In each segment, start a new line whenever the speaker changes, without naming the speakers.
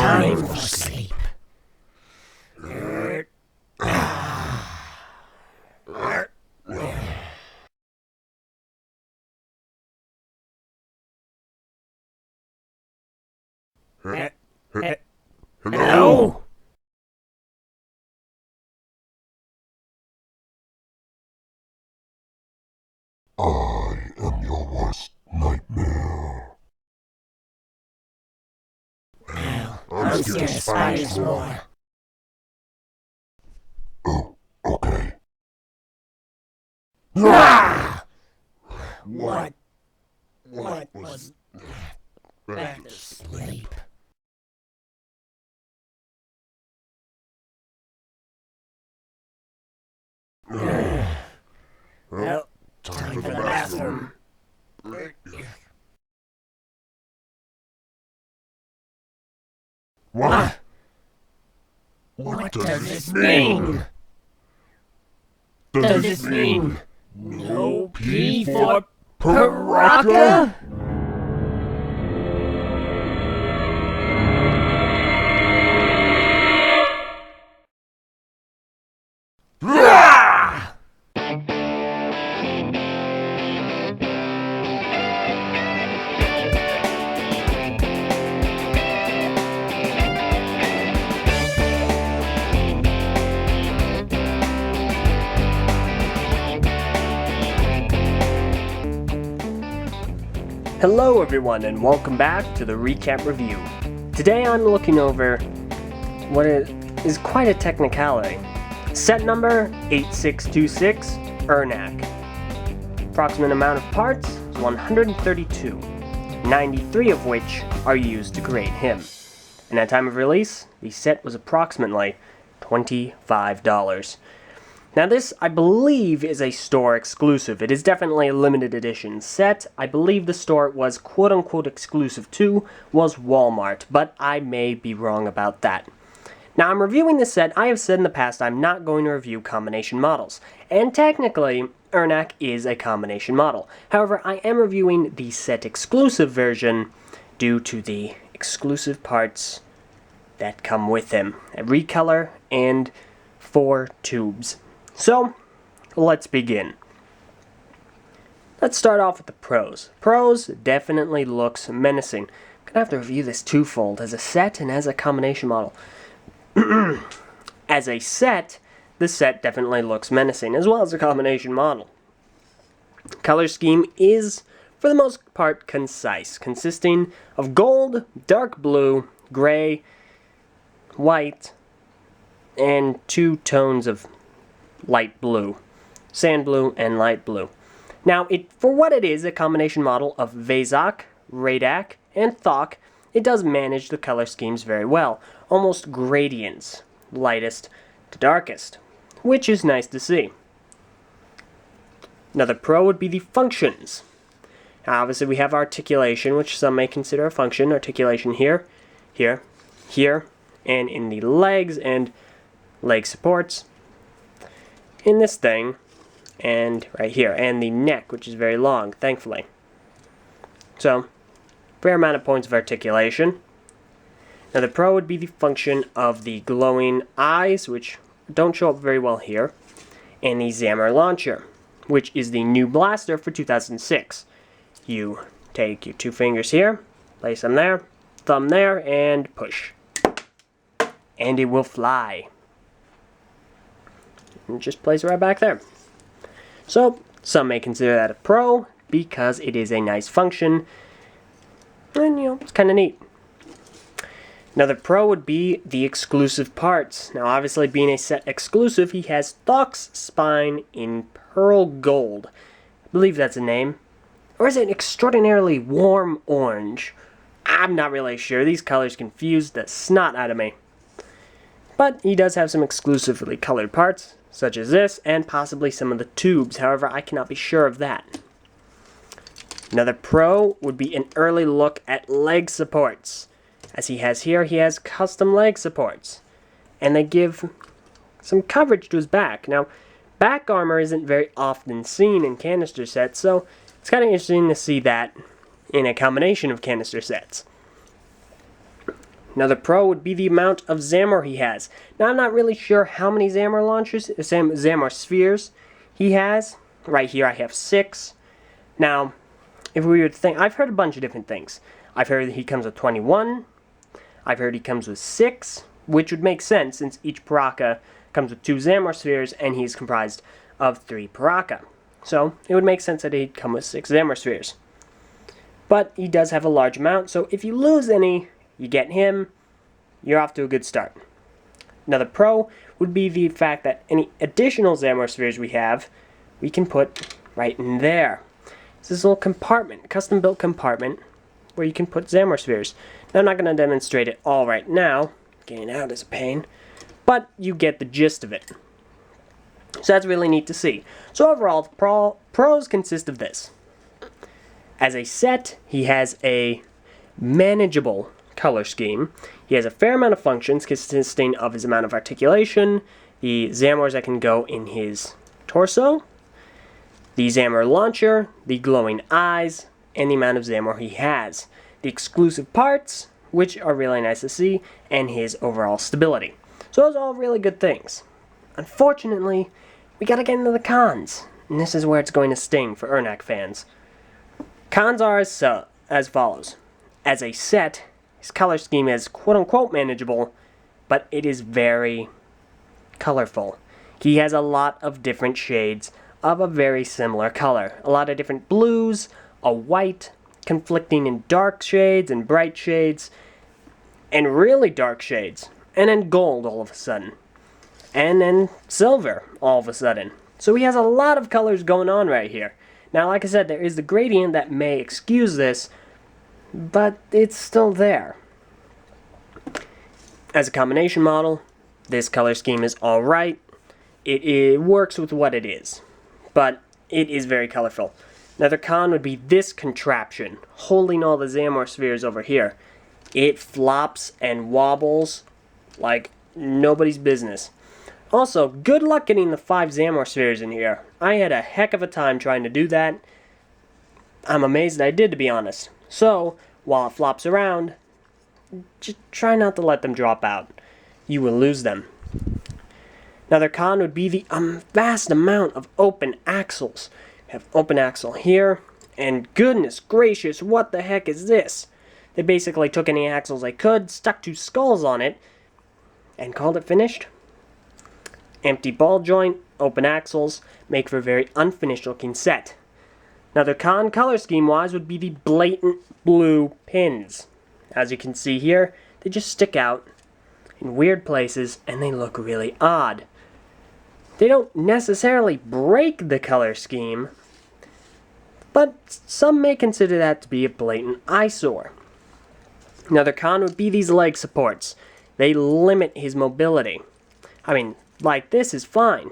time for sleep. Hello?
I am your worst nightmare.
Well, I'm scared of spiders more.
Oh, okay.
Ah! What was back to sleep? Well, time for the bathroom.
What?
What does this mean? Does this mean no P for Paraka? Ah!
Hello everyone and welcome back to the Recap Review. Today I'm looking over what is quite a technicality. Set number 8626, Irnakk. Approximate amount of parts is 132, 93 of which are used to create him. And at time of release, the set was approximately $25. Now this, I believe, is a store exclusive. It is definitely a limited edition set. I believe the store it was quote-unquote exclusive to was Walmart, but I may be wrong about that. Now I'm reviewing this set. I have said in the past I'm not going to review combination models, and technically, Irnakk is a combination model. However, I am reviewing the set exclusive version due to the exclusive parts that come with him. A recolor and 4 tubes. So, let's begin. Let's start off with the pros. Pros definitely looks menacing. I'm gonna have to review this twofold, as a set and as a combination model. As a set, the set definitely looks menacing, as well as a combination model. Color scheme is, for the most part, concise, consisting of gold, dark blue, gray, white, and 2 tones of light blue, sand blue, and light blue. Now, for what it is, a combination model of Vezok, Radak, and Thok, it does manage the color schemes very well, almost gradients, lightest to darkest, which is nice to see. Another pro would be the functions. Now, obviously, we have articulation, which some may consider a function. Articulation here, here, here, and in the legs and leg supports. In this thing, and right here, and the neck, which is very long, thankfully. So, fair amount of points of articulation. Now the pro would be the function of the glowing eyes, which don't show up very well here, and the Zammer launcher, which is the new blaster for 2006. You take your 2 fingers here, place them there, thumb there, and push. And it will fly. And just place it right back there. So, some may consider that a pro because it is a nice function. And, it's kind of neat. Another pro would be the exclusive parts. Now, obviously, being a set exclusive, he has Thok's spine in pearl gold. I believe that's a name. Or is it extraordinarily warm orange? I'm not really sure. These colors confuse the snot out of me. But he does have some exclusively colored parts, such as this, and possibly some of the tubes. However, I cannot be sure of that. Another pro would be an early look at leg supports. As he has custom leg supports. And they give some coverage to his back. Now, back armor isn't very often seen in canister sets, so it's kind of interesting to see that in a combination of canister sets. Another pro would be the amount of Zamor he has. Now, I'm not really sure how many Zamor spheres he has. Right here, I have 6. Now, if we were to think, I've heard a bunch of different things. I've heard that he comes with 21. I've heard he comes with 6, which would make sense since each Paraka comes with 2 Zamor spheres and he's comprised of 3 Paraka. So, it would make sense that he'd come with 6 Zamor spheres. But he does have a large amount, so if you lose any, you get him, you're off to a good start. Another pro would be the fact that any additional Zamor spheres we have, we can put right in there. This is a little compartment, custom-built compartment, where you can put Zamor spheres. Now, I'm not going to demonstrate it all right now. Getting out is a pain. But you get the gist of it. So that's really neat to see. So overall, the pros consist of this. As a set, he has a manageable color scheme. He has a fair amount of functions consisting of his amount of articulation, the Zamors that can go in his torso, the Zamor launcher, the glowing eyes, and the amount of Zamor he has. The exclusive parts, which are really nice to see, and his overall stability. So those are all really good things. Unfortunately, we gotta get into the cons, and this is where it's going to sting for Irnakk fans. Cons are as follows. As a set, his color scheme is quote-unquote manageable, but it is very colorful. He has a lot of different shades of a very similar color. A lot of different blues, a white, conflicting in dark shades and bright shades, and really dark shades, and then gold all of a sudden, and then silver all of a sudden. So he has a lot of colors going on right here. Now, like I said, there is the gradient that may excuse this, but it's still there. As a combination model, this color scheme is alright. It works with what it is, but it is very colorful. Another con would be this contraption, holding all the Zamor spheres over here. It flops and wobbles like nobody's business. Also, good luck getting the 5 Zamor spheres in here. I had a heck of a time trying to do that. I'm amazed I did, to be honest. So, while it flops around, just try not to let them drop out. You will lose them. Another con would be the vast amount of open axles. We have open axle here, and goodness gracious, what the heck is this? They basically took any axles they could, stuck 2 skulls on it, and called it finished. Empty ball joint, open axles, make for a very unfinished looking set. Another con, color scheme wise, would be the blatant blue pins. As you can see here, they just stick out in weird places and they look really odd. They don't necessarily break the color scheme, but some may consider that to be a blatant eyesore. Another con would be these leg supports. They limit his mobility. I mean, like this is fine,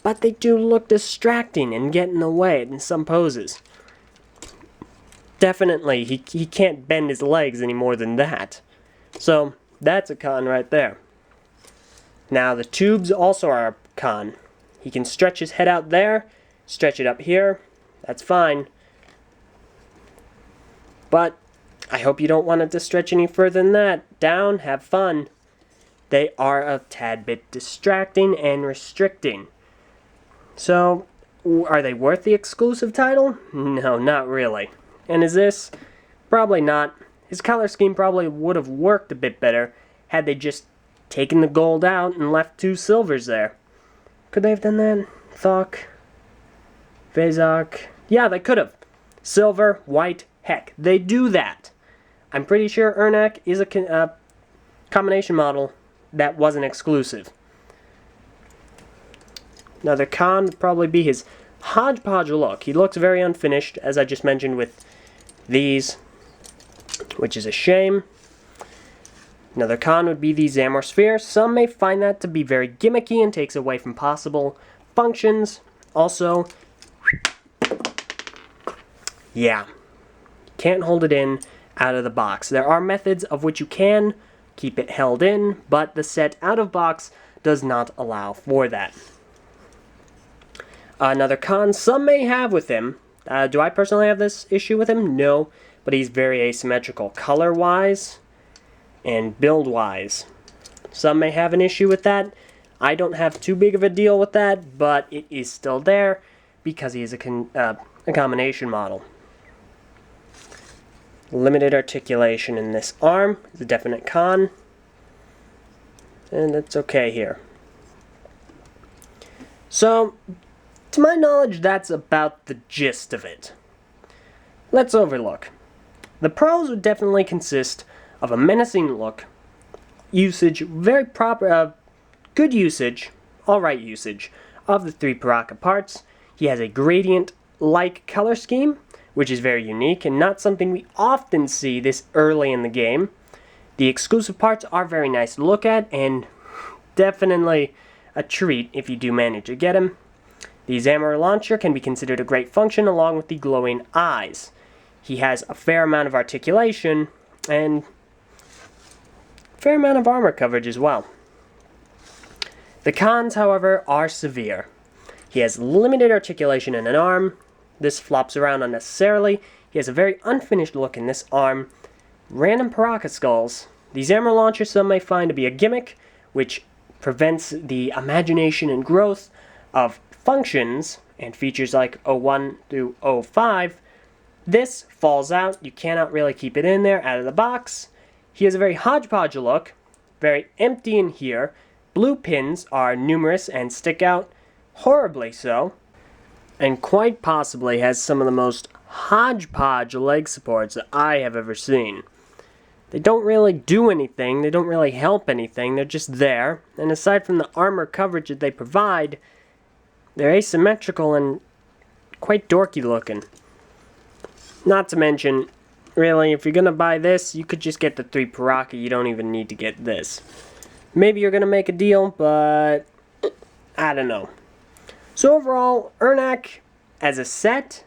but they do look distracting and get in the way in some poses. Definitely, he can't bend his legs any more than that. So, that's a con right there. Now, the tubes also are a con. He can stretch his head out there, stretch it up here, that's fine. But, I hope you don't want it to stretch any further than that. Down, have fun. They are a tad bit distracting and restricting. So, are they worth the exclusive title? No, not really. And is this? Probably not. His color scheme probably would have worked a bit better had they just taken the gold out and left 2 silvers there. Could they have done that? Thok? Vezok? Yeah, they could have. Silver, white, heck, they do that. I'm pretty sure Irnakk is a combination model that wasn't exclusive. Another con would probably be his hodgepodge look. He looks very unfinished, as I just mentioned with these, which is a shame. Another con would be the Zamor sphere. Some may find that to be very gimmicky and takes away from possible functions. Also, yeah, can't hold it in out of the box. There are methods of which you can keep it held in, but the set out of box does not allow for that. Another con some may have with him, do I personally have this issue with him? No, but he's very asymmetrical. Color-wise, and build-wise. Some may have an issue with that. I don't have too big of a deal with that, but it is still there because he is a combination model. Limited articulation in this arm is a definite con, and it's okay here. So, to my knowledge, that's about the gist of it. Let's overlook. The pros would definitely consist of a menacing look, usage, very proper, good usage, alright usage, of the three Paraka parts. He has a gradient-like color scheme, which is very unique and not something we often see this early in the game. The exclusive parts are very nice to look at and definitely a treat if you do manage to get him. The Zamor launcher can be considered a great function along with the glowing eyes. He has a fair amount of articulation and a fair amount of armor coverage as well. The cons, however, are severe. He has limited articulation in an arm. This flops around unnecessarily. He has a very unfinished look in this arm. Random Paraka skulls. The Zamor launcher some may find to be a gimmick, which prevents the imagination and growth of functions and features like 01 through 05. This falls out. You cannot really keep it in there out of the box. He has a very hodgepodge look, very empty in here. Blue pins are numerous and stick out horribly so, and quite possibly has some of the most hodgepodge leg supports that I have ever seen. They don't really do anything, they don't really help anything, they're just there, and aside from the armor coverage that they provide, they're asymmetrical and quite dorky looking. Not to mention, really, if you're gonna buy this, you could just get the 3 Paraka, you don't even need to get this. Maybe you're gonna make a deal, but I don't know. So overall, Irnakk, as a set,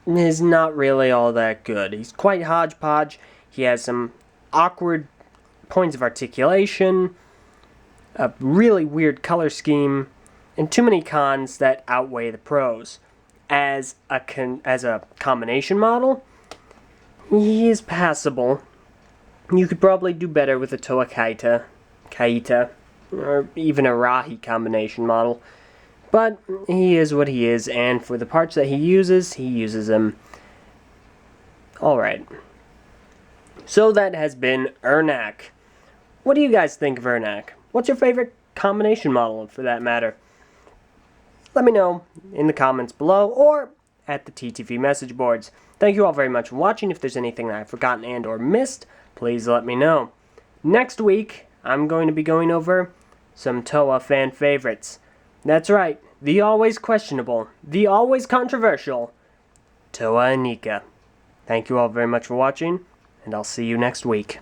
is not really all that good. He's quite hodgepodge. He has some awkward points of articulation, a really weird color scheme, and too many cons that outweigh the pros. As a combination model, he is passable. You could probably do better with a Toa Kaita, or even a Rahi combination model. But he is what he is, and for the parts that he uses them alright. So that has been Irnakk. What do you guys think of Irnakk? What's your favorite combination model, for that matter? Let me know in the comments below, or at the TTV message boards. Thank you all very much for watching. If there's anything that I've forgotten and or missed, please let me know. Next week, I'm going to be going over some Toa fan favorites. That's right, the always questionable, the always controversial, Toa Inika. Thank you all very much for watching, and I'll see you next week.